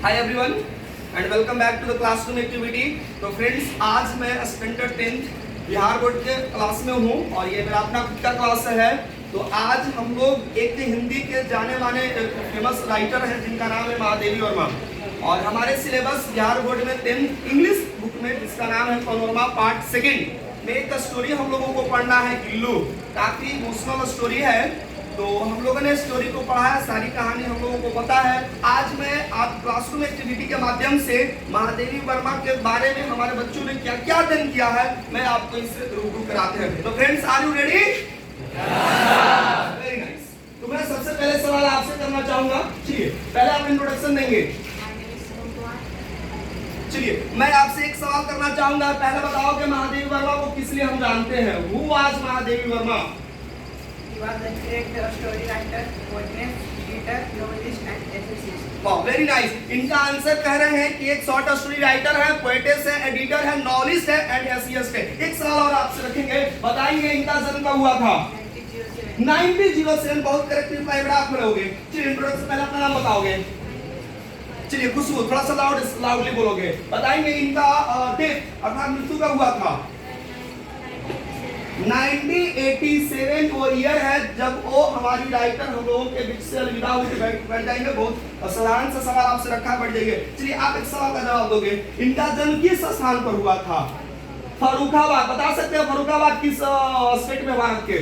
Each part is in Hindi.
Hi everyone and welcome back to the classroom activity. तो फ्रेंड्स, आज मैं स्टैंडर्ड 10th बिहार बोर्ड के क्लास में हूँ और ये मेरा अपना खुद का क्लास है। तो आज हम लोग एक हिंदी के जाने माने फेमस राइटर हैं जिनका नाम है महादेवी वर्मा, और हमारे सिलेबस बिहार बोर्ड में 10th इंग्लिश बुक में जिसका नाम है पनोरमा पार्ट सेकेंड में एक स्टोरी हम लोगों को पढ़ना है। गिल्लू काफी इमोशनल स्टोरी है, तो हम लोगों ने स्टोरी को पढ़ा है, सारी कहानी हम लोगों को पता है। आज मैं आप क्लासरूम एक्टिविटी के माध्यम से महादेवी वर्मा के बारे में हमारे बच्चों ने क्या क्या अध्ययन किया है मैं आपको इससे रूबरू कराते हैं। तो friends, are you ready? Very nice. तो मैं सबसे पहले सवाल आपसे करना चाहूंगा। चलिए पहले आप इंट्रोडक्शन देंगे। चलिए मैं आपसे एक सवाल करना चाहूंगा। पहले बताओ कि महादेवी वर्मा को किस लिए हम जानते हैं। Who was Mahadevi Verma? was a great story writer, poetess, editor, novelist and essayist. वाह, वेरी नाइस। इनका आंसर कह रहे हैं कि एक शॉर्ट स्टोरी राइटर है, पोएटेस है, एडिटर है, नॉवेलिस्ट है एंड एसेइस्ट है। एक सवाल और आपसे रखेंगे, बताइए इनका जन्म कब हुआ था? 1907। बहुत करेक्ट रिप्लाई बेटा आप मिलोगे। चलिए इंट्रोडक्शन पहले अपना नाम बताओगे। चलिए खुशबू थोड़ा सा लाउडली बोलोगे। बताएंगे इनका डेथ अर्थात मृत्यु कब हुआ था? 1987 वो ईयर है जब वो हमारी राइटर हम लोगों के बीच से अलविदा हुई। बैठ जाएंगे। बहुत साधारण सा सवाल आपसे रखा, बैठ जाइए। चलिए आप एक सवाल का जवाब दोगे। इनका जन्म किस स्थान पर हुआ था? फर्रुखाबाद। बता सकते हैं फर्रुखाबाद किस स्टेट में भारत के?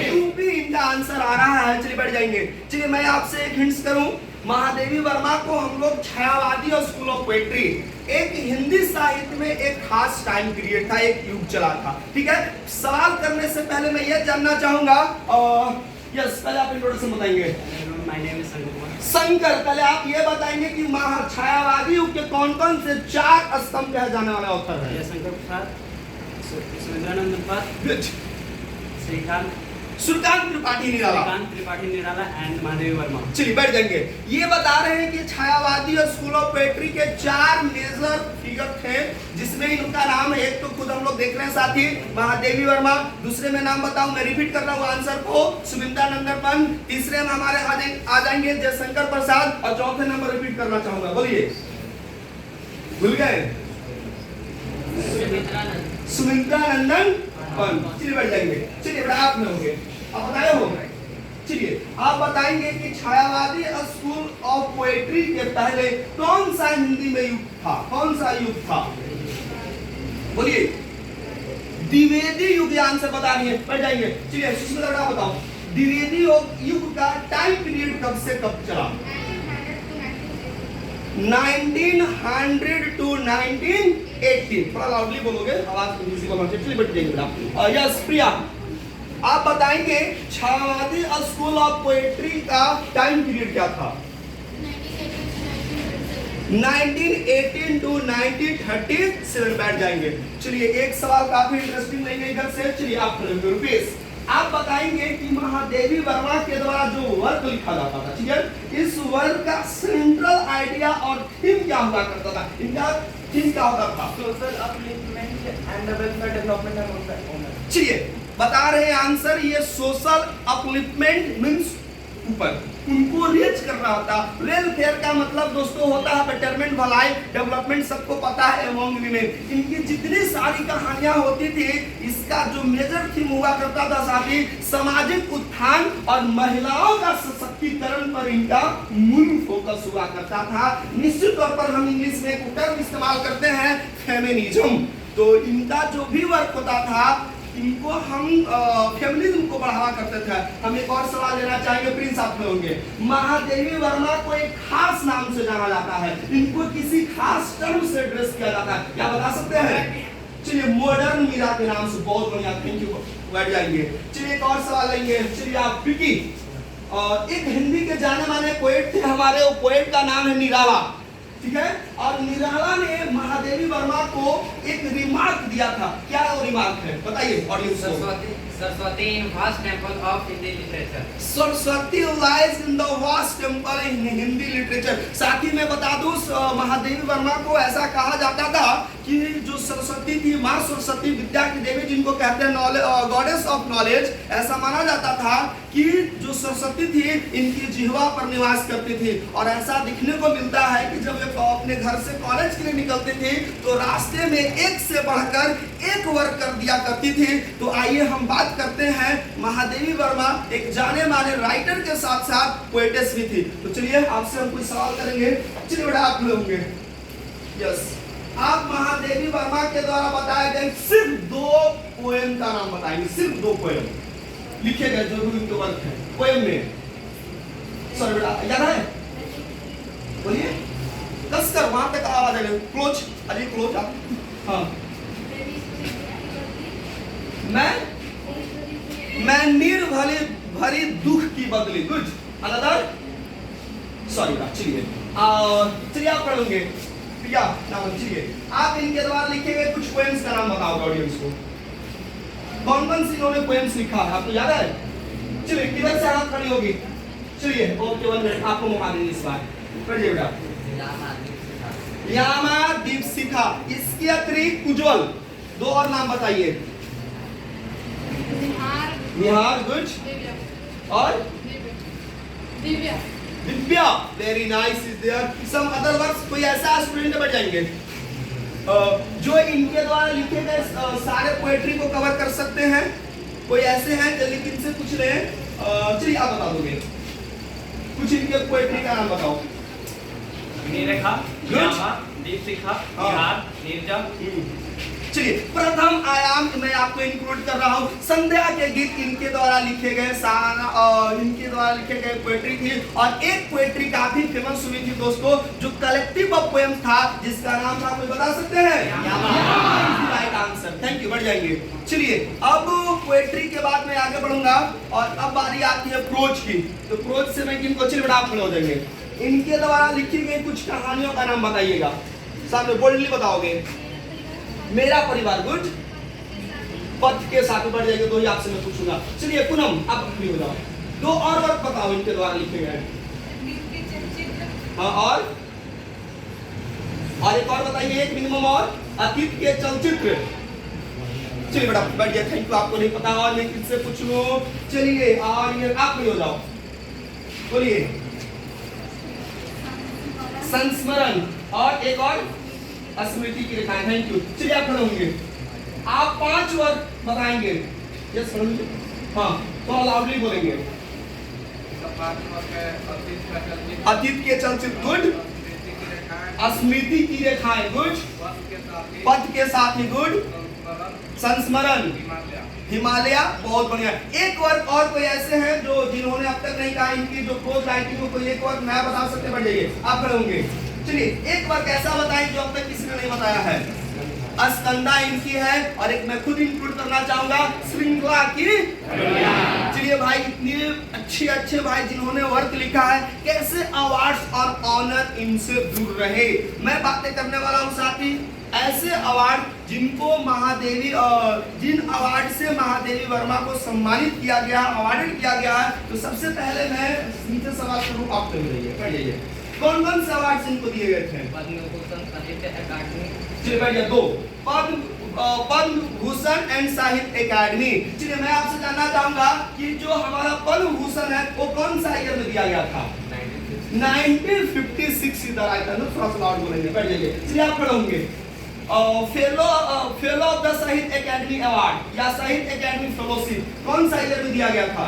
यूपी इनका आंसर आ रहा है। चलिए बैठ जाएंगे। चलिए मैं आपसे एक हिंट्स करूं। महादेवी वर्मा को हम लोग छायावादी और स्कूल ऑफ पोएट्री, एक हिंदी साहित्य में एक खास टाइम पीरियड था, एक युग चला था। ठीक है, सवाल करने से पहले मैं ये जानना चाहूंगा। यस, पहले आप इंट्रोडक्शन बताएंगे। My name is Shankar. पहले आप ये बताएंगे कि छायावादी युग के कौन कौन से 4 स्तंभ कहे जाने वाले ऑथर हैं? शंकर प्रसाद, सुरेंद्रानंद पाद, सुल्तान त्रिपाठी निराला एंड महादेवी वर्मा। चलिए बैठ जाएंगे। ये बता रहे हैं कि छायावादी और स्कूल ऑफ पोएट्री के 4 मेजर फिगर थे, जिसमें इनका नाम है, एक तो खुद हम लोग देख रहे हैं साथी महादेवी वर्मा, दूसरे में नाम बताऊं, मैं रिपीट कर रहा हूं आंसर को, सुविंदानंद पंत, तीसरे में हमारे आ जाएंगे जयशंकर प्रसाद, और चौथे नंबर रिपीट करना चाहूंगा। बोलिए, भूल गए? सुविंदानंद पंत। चलिए बैठ जाएंगे। चलिए बेटा आप में होंगे, आप बताए हो। चलिए आप बताएंगे कि छायावादी स्कूल ऑफ पोएट्री के पहले कौन सा हिंदी में युग था? कौन सा युग था? बोलिए। द्विवेदी युग। आंसर बता दिए, बैठ जाएंगे। चलिए सुष्मिता बेटा बताओ, द्विवेदी युग का टाइम पीरियड कब से कब चला? 1900 to 1980। थोड़ा लाउडली बोलोगे, आवाज इजी को चलिए बैठ जाएंगे बेटा। यस प्रिया, आप बताएंगे छायावादी स्कूल ऑफ पोएट्री का टाइम पीरियड क्या था? 1918 to 1937। बैठ जाएंगे। चलिए एक सवाल काफी इंटरेस्टिंग लेंगे इधर से। चलिए आप रुपेश, आप बताएंगे कि महादेवी वर्मा के द्वारा जो वर्क लिखा जाता था, ठीक है, इस वर्क का सेंट्रल आइडिया और थीम क्या हुआ करता था? इनका थीम क्या होता था? Social upliftment and the welfare development among the owners. चलिए बता रहे हैं आंसर, ये सोशल अपलिफ्टमेंट मींस ऊपर उनको रीच करना होता। वेलफेयर का मतलब दोस्तों होता है बेटरमेंट, भलाई, डेवलपमेंट, सबको पता है अमंग विमेन। इनकी जितनी सारी कहानियां होती थी, इसका जो मेजर थीम हुआ करता था साथी, सामाजिक उत्थान और महिलाओं का सशक्तिकरण पर इनका मूल फोकस हुआ करता था। निश्चित तौर पर हम इंग्लिश में एक टर्म इस्तेमाल करते हैं, फेमिनिज्म। तो इनका जो भी वर्क होता था, इनको हम फेमिनिज्म को बढ़ावा करते थे। हम एक और सवाल लेना चाहेंगे, प्रिंस आप में होंगे। महादेवी वर्मा को एक खास नाम से जाना जाता है, इनको किसी खास टर्म से एड्रेस किया जाता है, क्या बता सकते हैं? चलिए मॉडर्न मीरा के नाम से। बहुत बढ़िया, थैंक यू, बैठ जाएंगे। चलिए एक और सवाल लेंगे। चलिए आप विकी, एक हिंदी के जाने माने पोएट थे हमारे, वो पोएट का नाम है निराला, ठीक है। और निराला ने महादेवी वर्मा को एक रिमार्क दिया था। क्या वो रिमार्क है बताइए ऑडियंस को। Saraswati in vast temple of Hindi literature. Saraswati lies in the vast temple in Hindi literature. साथ ही मैं बता दूं महादेवी वर्मा को ऐसा कहा जाता था कि जो सरस्वती थी, माँ सरस्वती विद्या की देवी जिनको कहते हैं गॉडेस ऑफ नॉलेज, ऐसा माना जाता था कि जो सरस्वती थी इनकी जिह्वा पर निवास करती थी। और ऐसा दिखने को मिलता है कि जब वे अपने घर से कॉलेज के लिए निकलती थी तो रास्ते में एक से बढ़कर एक वर्क कर दिया करती थी। तो आइए हम बात करते हैं महादेवी वर्मा एक जाने माने राइटर के साथ साथ पोएटेस भी थी। तो चलिए आपसे हम कोई सवाल करेंगे। चलिए बेटा आप लोगे यस, आप महादेवी वर्मा के द्वारा बताए गए सिर्फ 2 पोएम का नाम बताएंगे। सिर्फ 2 पोएम लिखे गए जो उनके वर्क है पोएम में। सॉरी बेटा याद है, बोलिए कसकर वहां तक आवाज आए। क्लोज अली क्लोज आप। हाँ, मैं नीर भरी दुख की बदली। गुड अनदर सॉरी बेटा। चलिए आप पढ़ोगे प्रिया नाम। चलिए आप इनके द्वारा लिखे गए कुछ पोएम्स का नाम बताओगे ऑडियंस को। कौन कौन सी इन्होंने पोएम्स लिखा है आपको याद है? चलिए किधर से हाथ खड़ी होगी। चलिए ओके 1 मिनट आपको मौका देंगे इस बार। पढ़िए बेटा। यामा दीपशिखा, इसके अतिरिक्त उज्जवल 2 और नाम बताइए। निहार गुड और Divya very nice is there. Some other words कोई ऐसा स्टूडेंट बैठ जाएंगे जो इनके द्वारा लिखे गए सारे पोएट्री को कवर कर सकते हैं। कोई ऐसे हैं जो लेकिन से पूछ रहे हैं। चलिए आप बता दोगे कुछ इनके पोएट्री का नाम बताओ। निरेखा, यामा, दीपशिखा, निहार, नीरजा। चलिए प्रथम आयाम मैं आपको इंक्लूड कर रहा हूँ। संध्या के गीत इनके द्वारा लिखे गए इनके द्वारा लिखे गए पोएट्री थी। और एक पोएट्री काफी फेमस हुई थी दोस्तों जो कलेक्टिव ऑफ पोएम था जिसका नाम था, कोई बता सकते हैं? Right answer. थैंक यू, बढ़ जाएंगे। चलिए अब पोएट्री के बाद मैं आगे बढ़ूंगा और अब बारी आती है प्रोज की। तो प्रोज से मैं किनको चिल बड़ा हो जाएंगे। इनके द्वारा लिखी गई कुछ कहानियों का नाम बताइएगा। सामने बोल्डली बताओगे। मेरा परिवार गुड, पद के साथ बढ़ जाएंगे। 2 ही आपसे मैं पूछूंगा। चलिए पूनम आप फ्री हो जाओ। 2 और वर्क बताओ इनके द्वारा लिखे गए। हाँ और एक और बताइए, एक मिनिमम और। अतीत के चलचित्र। चलिए बेटा बैठ गया। थैंक यू, आपको नहीं पता और मैं किससे पूछ लूं। चलिए और ये आप फ्री हो जाओ। बोलिए संस्मरण और एक और स्मृति की रेखाएं। Thank you. चलिए आप खड़े होंगे। आप 5 वर्ड बताएंगे। यस पढ़ेंगे। हाँ तो लाउडली बोलेंगे। अतीत के चलचित्र गुड, स्मृति की रेखाएं गुड, पद के साथ ही गुड, संस्मरण हिमालय बहुत बढ़िया। एक वर्ग और कोई ऐसे हैं जो जिन्होंने अब तक नहीं कहा इनकी जो प्रोज राइटिंग को कोई एक वर्ग नया बता सकते बढ़ जाइए। आप खड़े होंगे। चलिए एक वर्ग ऐसा बताएं जो अब तक किसी ने नहीं बताया है। स्कंदा इनकी है और एक मैं खुद इंक्लूड करना चाहूंगा, श्रृंखला की। चलिए भाई इतने अच्छे भाई जिन्होंने वर्क लिखा है, कैसे अवार्ड्स और ऑनर इनसे दूर रहे। मैं बातें करने वाला हूँ साथी ऐसे अवार्ड जिनको महादेवी जिन अवार्ड से महादेवी वर्मा को सम्मानित किया गया, अवार्डेड किया गया है। तो सबसे पहले मैं नीचे सवाल करूँ, आप कर जाइए। कौन कौन से अवार्ड इनको दिए गए थे? पद्म भूषण, साहित्य अकादमी। चलिए भैया 2 पद्म भूषण एंड साहित्य अकादमी। चलिए मैं आपसे जानना चाहूंगा कि जो हमारा पद्म भूषण है वो कौन सा ईयर में दिया गया था? 1956 इधर आया था। थोड़ा सा लाउड बोलेंगे, बैठ जाइए। चलिए आप खड़े होंगे। फेलो ऑफ द साहित्य अकादमी अवार्ड या साहित्य अकादमी फेलोशिप कौन सा ईयर में दिया गया था?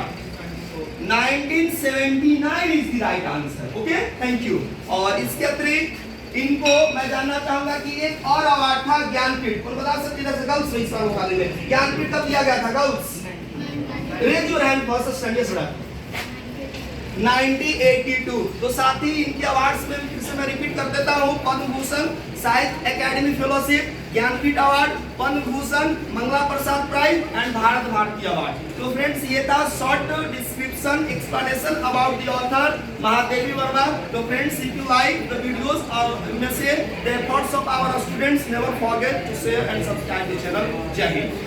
1979 is the right answer. Okay thank you. और इसके अतिरिक्त इनको मैं जानना चाहूंगा कि एक और अवार्ड था ज्ञानपीठ। कौन बता सकते हैं? गर्ल्स इस बार मुकाबले में ज्ञानपीठ कब दिया गया था? Girls raise your hand first standard 1982। तो साथ ही इनके अवार्ड्स में फिर से मैं रिपीट कर देता हूँ। Padma Bhushan, Sahitya Akademi fellowship, Jnanpith award, Padma Bhushan, Mangala Prasad prize and Bharat Bharati award. तो फ्रेंड्स ये था short description description explanation about the author Mahadevi Verma. So friends, if you like the videos or you may say the efforts of our students, never forget to share and subscribe the channel. Jai Hind.